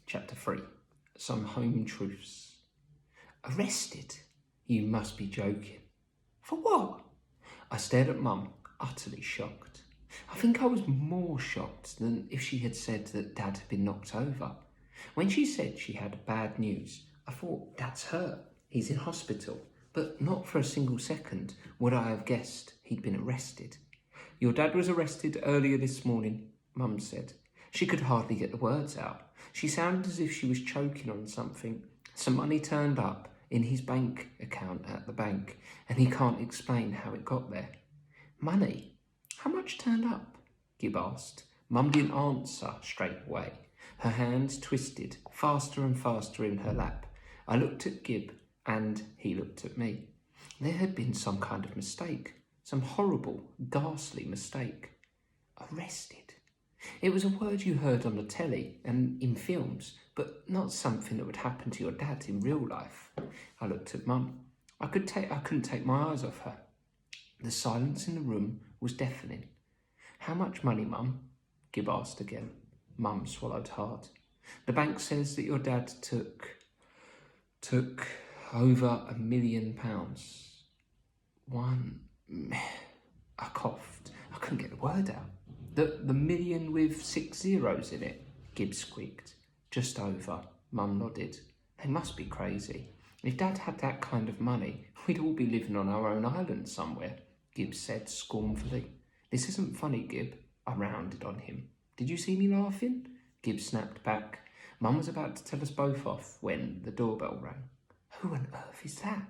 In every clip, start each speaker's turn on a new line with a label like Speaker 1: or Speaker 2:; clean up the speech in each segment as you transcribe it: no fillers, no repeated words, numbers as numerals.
Speaker 1: Chapter 3. Some Home Truths. Arrested? You must be joking. For what? I stared at Mum, utterly shocked. I think I was more shocked than if she had said that Dad had been knocked over. When she said she had bad news, I thought, that's her. He's in hospital. But not for a single second would I have guessed he'd been arrested. Your dad was arrested earlier this morning, Mum said. She could hardly get the words out. She sounded as if she was choking on something. Some money turned up in his bank account at the bank, and he can't explain how it got there. Money? How much turned up? Gib asked. Mum didn't answer straight away. Her hands twisted faster and faster in her lap. I looked at Gib, and he looked at me. There had been some kind of mistake, some horrible, ghastly mistake. Arrested. It was a word you heard on the telly and in films, but not something that would happen to your dad in real life. I looked at Mum. I couldn't take my eyes off her. The silence in the room was deafening. How much money, Mum? Gib asked again. Mum swallowed hard. The bank says that your dad took over £1 million. I coughed. I couldn't get the word out. The million with 6 zeros in it, Gib squeaked. Just over, Mum nodded. They must be crazy. If Dad had that kind of money, we'd all be living on our own island somewhere, Gib said scornfully. This isn't funny, Gib, I rounded on him. Did you see me laughing? Gib snapped back. Mum was about to tell us both off when the doorbell rang. Who on earth is that?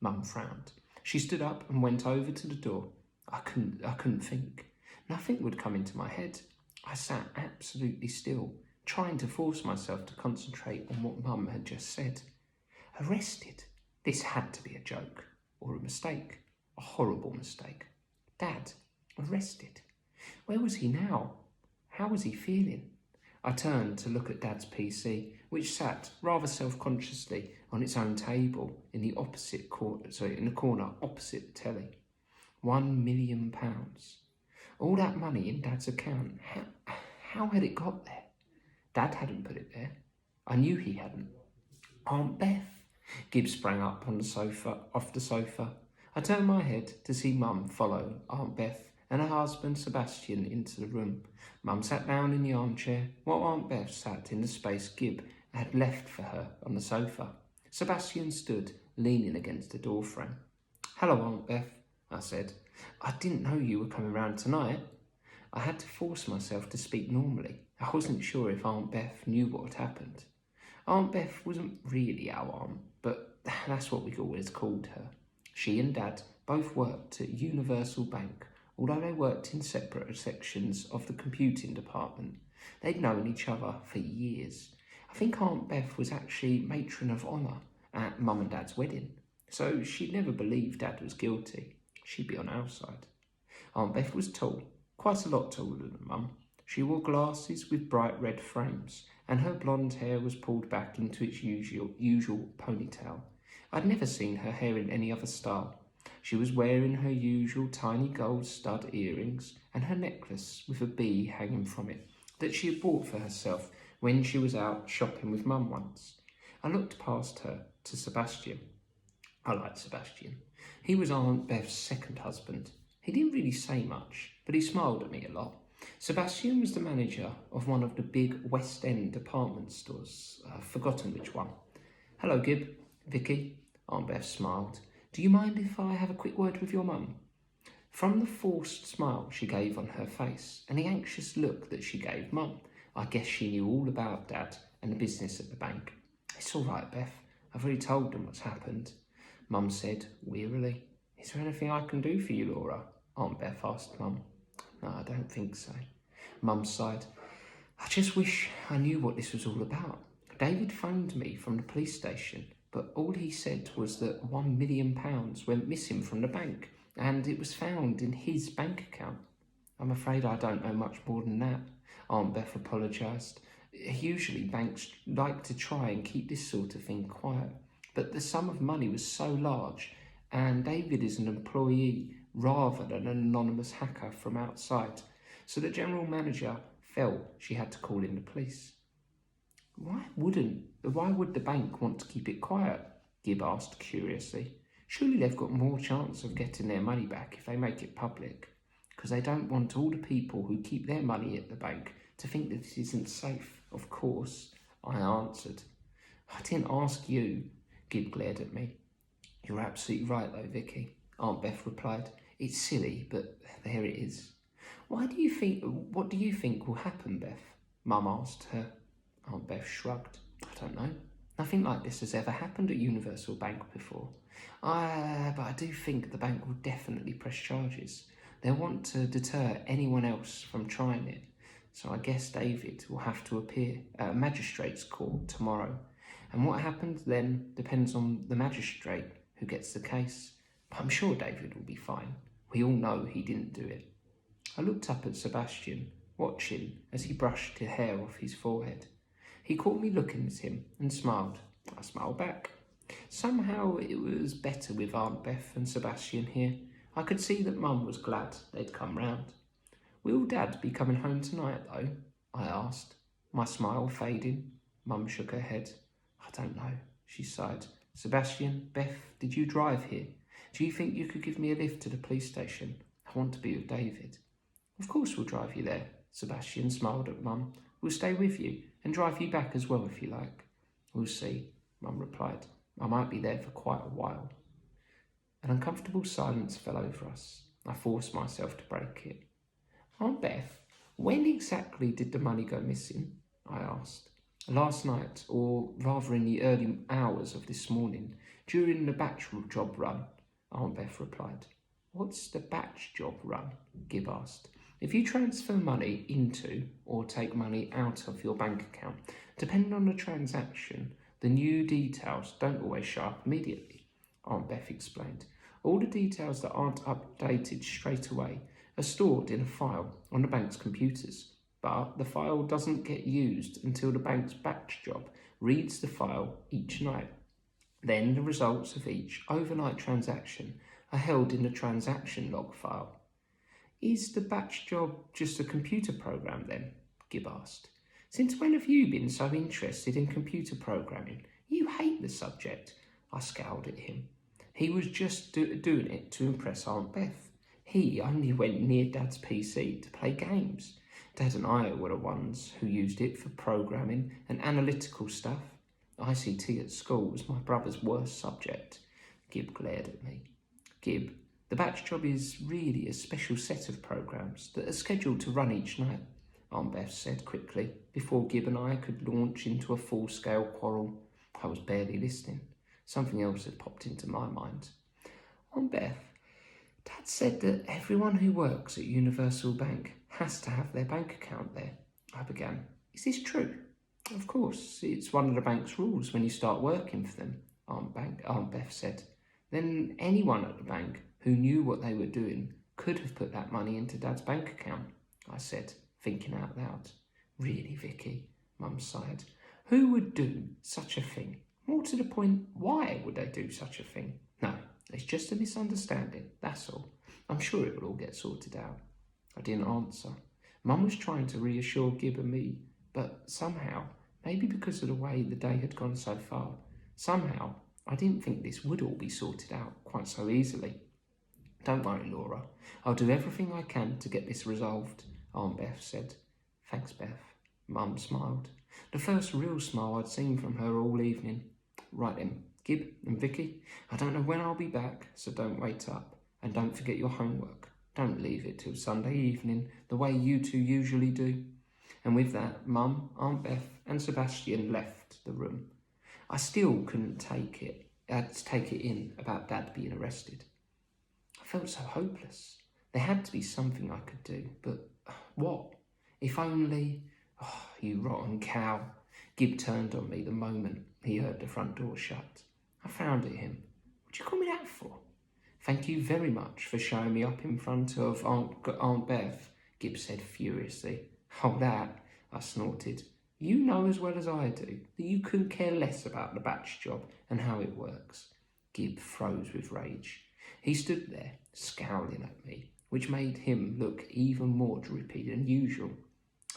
Speaker 1: Mum frowned. She stood up and went over to the door. I couldn't think. Nothing would come into my head. I sat absolutely still, trying to force myself to concentrate on what Mum had just said. Arrested? This had to be a joke, or a mistake, a horrible mistake. Dad, arrested? Where was he now? How was he feeling? I turned to look at Dad's PC, which sat rather self-consciously on its own table in the corner opposite the telly. £1 million. All that money in Dad's account. How had it got there? Dad hadn't put it there. I knew he hadn't. Aunt Beth. Gib sprang up off the sofa. I turned my head to see Mum follow Aunt Beth and her husband Sebastian into the room. Mum sat down in the armchair, while Aunt Beth sat in the space Gib had left for her on the sofa. Sebastian stood, leaning against the doorframe. Hello, Aunt Beth, I said. I didn't know you were coming round tonight. I had to force myself to speak normally. I wasn't sure if Aunt Beth knew what had happened. Aunt Beth wasn't really our aunt, but that's what we always called her. She and Dad both worked at Universal Bank, although they worked in separate sections of the computing department. They'd known each other for years. I think Aunt Beth was actually matron of honour at Mum and Dad's wedding, so she'd never believed Dad was guilty. She'd be on our side. Aunt Beth was tall, quite a lot taller than Mum. She wore glasses with bright red frames, and her blonde hair was pulled back into its usual ponytail. I'd never seen her hair in any other style. She was wearing her usual tiny gold stud earrings and her necklace with a bee hanging from it that she had bought for herself when she was out shopping with Mum once. I looked past her to Sebastian. I liked Sebastian. He was Aunt Beth's second husband. He didn't really say much, but he smiled at me a lot. Sebastian was the manager of one of the big West End department stores. I've forgotten which one. Hello, Gib. Vicky. Aunt Beth smiled. Do you mind if I have a quick word with your mum? From the forced smile she gave on her face and the anxious look that she gave Mum, I guess she knew all about Dad and the business at the bank. It's all right, Beth. I've already told them what's happened, Mum said wearily. Is there anything I can do for you, Laura? Aunt Beth asked Mum. No, I don't think so. Mum sighed. I just wish I knew what this was all about. David phoned me from the police station, but all he said was that £1 million went missing from the bank, and it was found in his bank account. I'm afraid I don't know much more than that, Aunt Beth apologised. Usually banks like to try and keep this sort of thing quiet, but the sum of money was so large, and David is an employee rather than an anonymous hacker from outside, so the general manager felt she had to call in the police. Why would the bank want to keep it quiet? Gib asked curiously. Surely they've got more chance of getting their money back if they make it public. Because they don't want all the people who keep their money at the bank to think that it isn't safe. Of course, I answered. I didn't ask you. Gib glared at me. You're absolutely right though, Vicky, Aunt Beth replied. It's silly, but there it is. What do you think will happen, Beth? Mum asked her. Aunt Beth shrugged. I don't know. Nothing like this has ever happened at Universal Bank before. But I do think the bank will definitely press charges. They'll want to deter anyone else from trying it. So I guess David will have to appear at a magistrate's court tomorrow. And what happens then depends on the magistrate who gets the case. But I'm sure David will be fine. We all know he didn't do it. I looked up at Sebastian, watching as he brushed the hair off his forehead. He caught me looking at him and smiled. I smiled back. Somehow it was better with Aunt Beth and Sebastian here. I could see that Mum was glad they'd come round. Will Dad be coming home tonight though? I asked, my smile fading. Mum shook her head. I don't know, she sighed. Sebastian, Beth, did you drive here? Do you think you could give me a lift to the police station? I want to be with David. Of course we'll drive you there. Sebastian smiled at Mum. We'll stay with you and drive you back as well if you like. We'll see, Mum replied. I might be there for quite a while. An uncomfortable silence fell over us. I forced myself to break it. Aunt Beth, when exactly did the money go missing? I asked. Last night, or rather in the early hours of this morning, during the batch job run, Aunt Beth replied. What's the batch job run? Gib asked. If you transfer money into or take money out of your bank account, depending on the transaction, the new details don't always show up immediately, Aunt Beth explained. All the details that aren't updated straight away are stored in a file on the bank's computers, but the file doesn't get used until the bank's batch job reads the file each night. Then the results of each overnight transaction are held in the transaction log file. Is the batch job just a computer program then? Gib asked. Since when have you been so interested in computer programming? You hate the subject. I scowled at him. He was just doing it to impress Aunt Beth. He only went near Dad's PC to play games. Dad and I were the ones who used it for programming and analytical stuff. ICT at school was my brother's worst subject. Gib glared at me. Gib, the batch job is really a special set of programs that are scheduled to run each night, Aunt Beth said quickly, before Gib and I could launch into a full-scale quarrel. I was barely listening. Something else had popped into my mind. Aunt Beth, Dad said that everyone who works at Universal Bank has to have their bank account there. I began. Is this true? Of course, it's one of the bank's rules when you start working for them, Aunt Beth said. Then anyone at the bank who knew what they were doing could have put that money into Dad's bank account, I said, thinking out loud. Really, Vicky, Mum sighed. Who would do such a thing? More to the point, why would they do such a thing? No, it's just a misunderstanding, that's all. I'm sure it will all get sorted out. I didn't answer. Mum was trying to reassure Gib and me, but somehow, maybe because of the way the day had gone so far, somehow I didn't think this would all be sorted out quite so easily. Don't worry, Laura. I'll do everything I can to get this resolved, Aunt Beth said. Thanks, Beth. Mum smiled. The first real smile I'd seen from her all evening. Right then, Gib and Vicky, I don't know when I'll be back, so don't wait up. And don't forget your homework. Don't leave it till Sunday evening, the way you two usually do. And with that, Mum, Aunt Beth and Sebastian left the room. I still couldn't take it in about Dad being arrested. I felt so hopeless. There had to be something I could do, but what? If only... Oh, you rotten cow. Gib turned on me the moment he heard the front door shut. I frowned at him. What'd you call me that for? Thank you very much for showing me up in front of Aunt Beth, Gib said furiously. Oh, that, I snorted. You know as well as I do that you couldn't care less about the batch job and how it works. Gib froze with rage. He stood there, scowling at me, which made him look even more drippy than usual.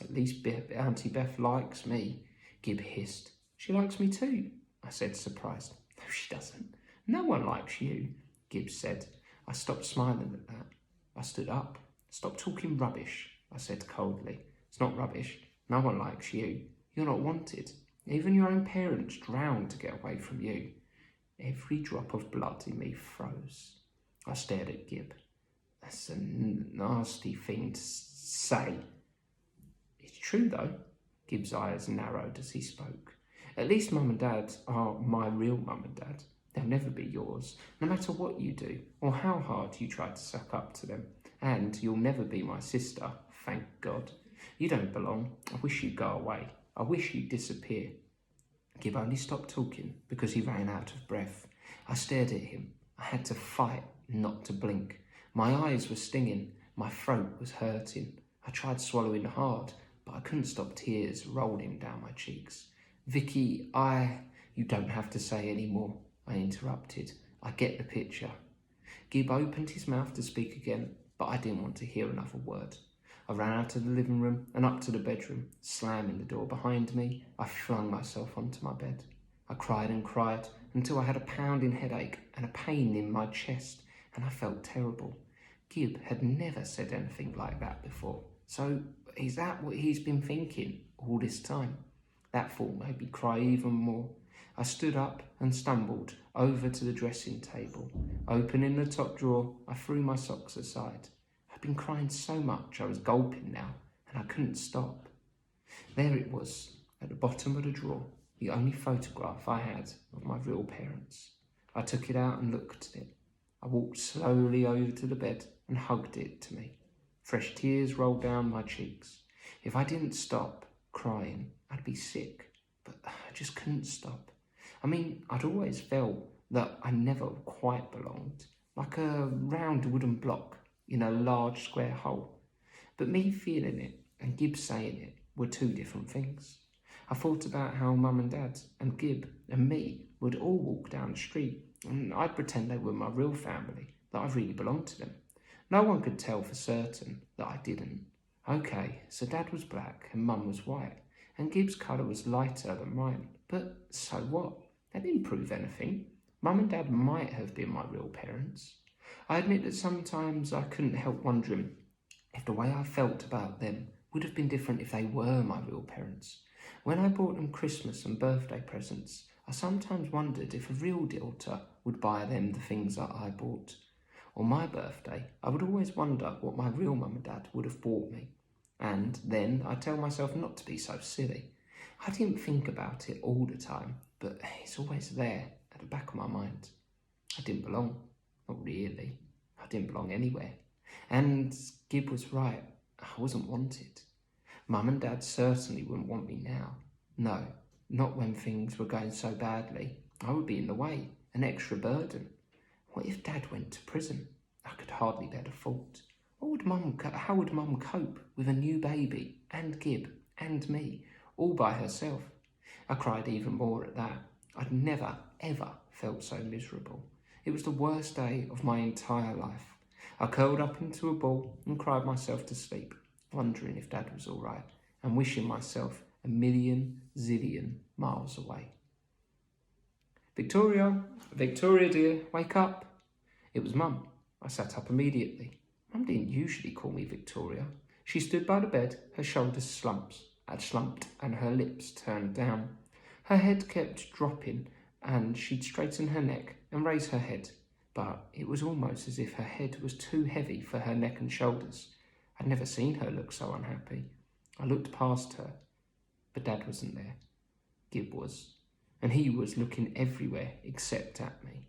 Speaker 1: At least Auntie Beth likes me. Gib hissed. She likes me too, I said, surprised. No, she doesn't. No one likes you, Gib said. I stopped smiling at that. I stood up. Stop talking rubbish, I said coldly. It's not rubbish. No one likes you. You're not wanted. Even your own parents drowned to get away from you. Every drop of blood in me froze. I stared at Gib. That's a nasty thing to say. It's true, though. Gib's eyes narrowed as he spoke. At least Mum and Dad are my real Mum and Dad. They'll never be yours, no matter what you do or how hard you try to suck up to them. And you'll never be my sister, thank God. You don't belong. I wish you'd go away. I wish you'd disappear. Gib only stopped talking because he ran out of breath. I stared at him. I had to fight not to blink. My eyes were stinging. My throat was hurting. I tried swallowing hard, but I couldn't stop tears rolling down my cheeks. Vicky, You don't have to say any more, I interrupted. I get the picture. Gib opened his mouth to speak again, but I didn't want to hear another word. I ran out of the living room and up to the bedroom. Slamming the door behind me, I flung myself onto my bed. I cried and cried until I had a pounding headache and a pain in my chest, and I felt terrible. Gib had never said anything like that before. So is that what he's been thinking all this time? That thought made me cry even more. I stood up and stumbled over to the dressing table. Opening the top drawer, I threw my socks aside. I'd been crying so much I was gulping now, and I couldn't stop. There it was, at the bottom of the drawer, the only photograph I had of my real parents. I took it out and looked at it. I walked slowly over to the bed and hugged it to me. Fresh tears rolled down my cheeks. If I didn't stop crying, I'd be sick, but I just couldn't stop. I mean, I'd always felt that I never quite belonged, like a round wooden block in a large square hole. But me feeling it and Gib saying it were two different things. I thought about how Mum and Dad and Gib and me would all walk down the street, and I'd pretend they were my real family, that I really belonged to them. No one could tell for certain that I didn't. Okay, so Dad was black and Mum was white, and Gib's colour was lighter than mine. But so what? That didn't prove anything. Mum and Dad might have been my real parents. I admit that sometimes I couldn't help wondering if the way I felt about them would have been different if they were my real parents. When I bought them Christmas and birthday presents, I sometimes wondered if a real daughter would buy them the things that I bought. On my birthday, I would always wonder what my real Mum and Dad would have bought me. And then I'd tell myself not to be so silly. I didn't think about it all the time, but it's always there at the back of my mind. I didn't belong. Not really. I didn't belong anywhere. And Gib was right. I wasn't wanted. Mum and Dad certainly wouldn't want me now. No, not when things were going so badly. I would be in the way, an extra burden. What if Dad went to prison? I could hardly bear the thought. How would Mum cope with a new baby and Gib and me, all by herself? I cried even more at that. I'd never, ever felt so miserable. It was the worst day of my entire life. I curled up into a ball and cried myself to sleep, wondering if Dad was all right and wishing myself a million zillion miles away. Victoria dear, wake up. It was Mum. I sat up immediately. Mum didn't usually call me Victoria. She stood by the bed, her shoulders slumped and her lips turned down. Her head kept dropping and she'd straighten her neck and raise her head, but it was almost as if her head was too heavy for her neck and shoulders. I'd never seen her look so unhappy. I looked past her, but Dad wasn't there. Gib was, and he was looking everywhere except at me.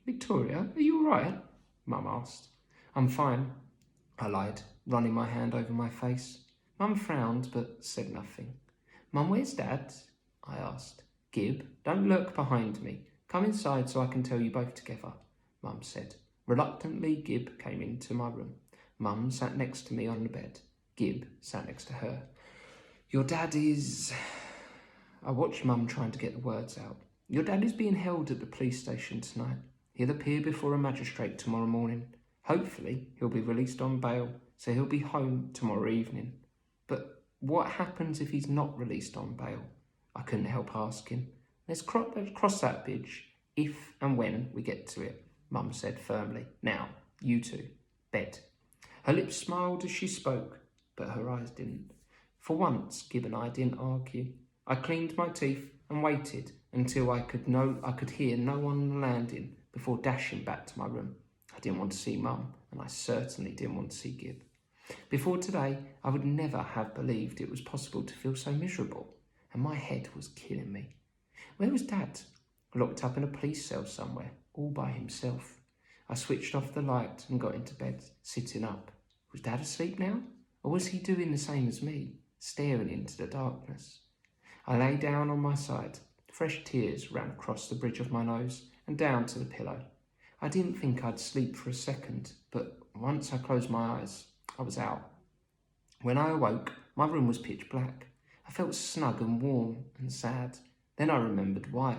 Speaker 1: Victoria, are you all right? Mum asked. I'm fine, I lied, running my hand over my face. Mum frowned but said nothing. Mum, where's Dad? I asked. Gib, don't lurk behind me. Come inside so I can tell you both together, Mum said. Reluctantly, Gib came into my room. Mum sat next to me on the bed. Gib sat next to her. Your dad is... I watched Mum trying to get the words out. Your dad is being held at the police station tonight. He'll appear before a magistrate tomorrow morning. Hopefully, he'll be released on bail, so he'll be home tomorrow evening. But what happens if he's not released on bail? I couldn't help asking. Let's cross that bridge if and when we get to it, Mum said firmly. Now, you two, bed. Her lips smiled as she spoke, but her eyes didn't. For once, Gib and I didn't argue. I cleaned my teeth and waited until I could hear no one on the landing before dashing back to my room. I didn't want to see Mum, and I certainly didn't want to see Gib. Before today, I would never have believed it was possible to feel so miserable, and my head was killing me. Where was Dad? Locked up in a police cell somewhere, all by himself. I switched off the light and got into bed, sitting up. Was Dad asleep now? Or was he doing the same as me, staring into the darkness? I lay down on my side. Fresh tears ran across the bridge of my nose and down to the pillow. I didn't think I'd sleep for a second, but once I closed my eyes, I was out. When I awoke, my room was pitch black. I felt snug and warm and sad. Then I remembered why.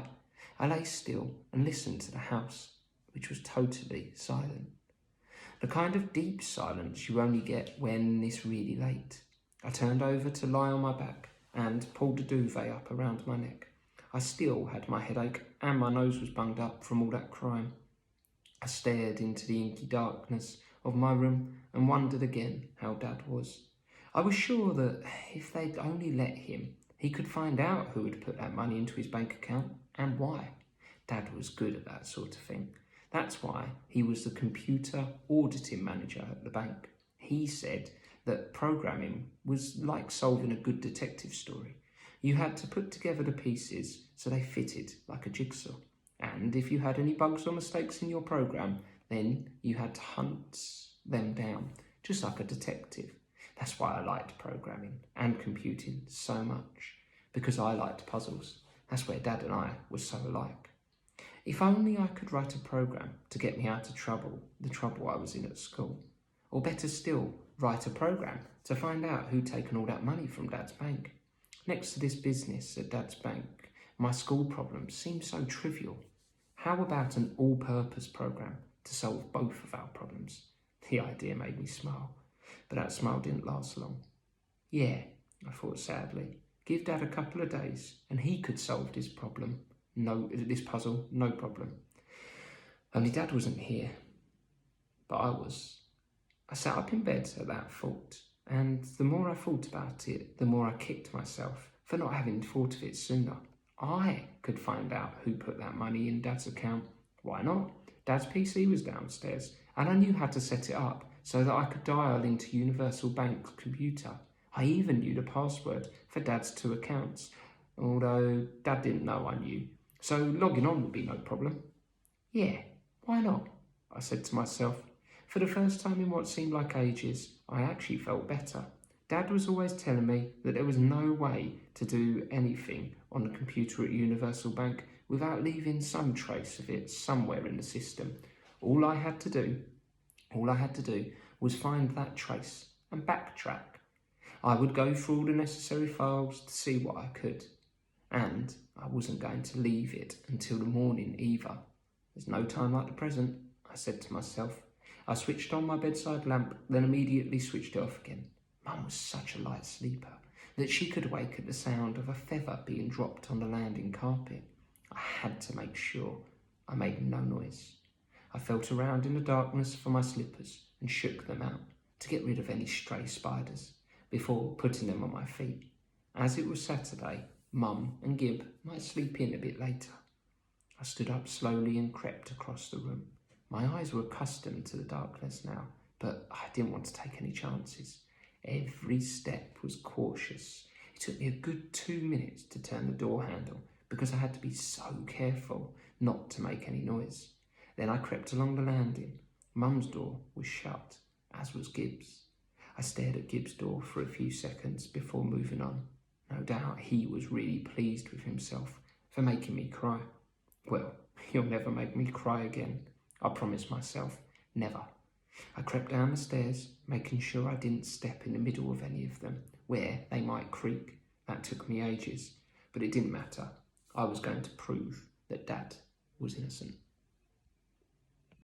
Speaker 1: I lay still and listened to the house, which was totally silent. The kind of deep silence you only get when it's really late. I turned over to lie on my back and pulled a duvet up around my neck. I still had my headache and my nose was bunged up from all that crying. I stared into the inky darkness of my room and wondered again how Dad was. I was sure that if they'd only let him, he could find out who had put that money into his bank account and why. Dad was good at that sort of thing. That's why he was the computer auditing manager at the bank. He said that programming was like solving a good detective story. You had to put together the pieces so they fitted like a jigsaw. And if you had any bugs or mistakes in your program, then you had to hunt them down, just like a detective. That's why I liked programming and computing so much, because I liked puzzles. That's where Dad and I were so alike. If only I could write a program to get me out of trouble, the trouble I was in at school. Or better still, write a program to find out who'd taken all that money from Dad's bank. Next to this business at Dad's bank, my school problems seemed so trivial. How about an all-purpose program to solve both of our problems? The idea made me smile, but that smile didn't last long. Yeah, I thought sadly, give Dad a couple of days and he could solve this puzzle, no problem. Only Dad wasn't here, but I was. I sat up in bed at that thought, and the more I thought about it, the more I kicked myself for not having thought of it sooner. I could find out who put that money in Dad's account. Why not? Dad's PC was downstairs, and I knew how to set it up so that I could dial into Universal Bank's computer. I even knew the password for Dad's 2 accounts, although Dad didn't know I knew, so logging on would be no problem. Yeah, why not? I said to myself. For the first time in what seemed like ages, I actually felt better. Dad was always telling me that there was no way to do anything on the computer at Universal Bank without leaving some trace of it somewhere in the system. All I had to do was find that trace and backtrack. I would go through all the necessary files to see what I could. And I wasn't going to leave it until the morning either. There's no time like the present, I said to myself. I switched on my bedside lamp, then immediately switched it off again. Mum was such a light sleeper that she could wake at the sound of a feather being dropped on the landing carpet. I had to make sure I made no noise. I felt around in the darkness for my slippers and shook them out to get rid of any stray spiders before putting them on my feet. As it was Saturday, Mum and Gib might sleep in a bit later. I stood up slowly and crept across the room. My eyes were accustomed to the darkness now, but I didn't want to take any chances. Every step was cautious. It took me a good 2 minutes to turn the door handle because I had to be so careful not to make any noise. Then I crept along the landing. Mum's door was shut, as was Gib's. I stared at Gib's door for a few seconds before moving on. No doubt he was really pleased with himself for making me cry. Well, he'll never make me cry again. I promised myself, never. I crept down the stairs, making sure I didn't step in the middle of any of them, where they might creak. That took me ages, but it didn't matter. I was going to prove that Dad was innocent.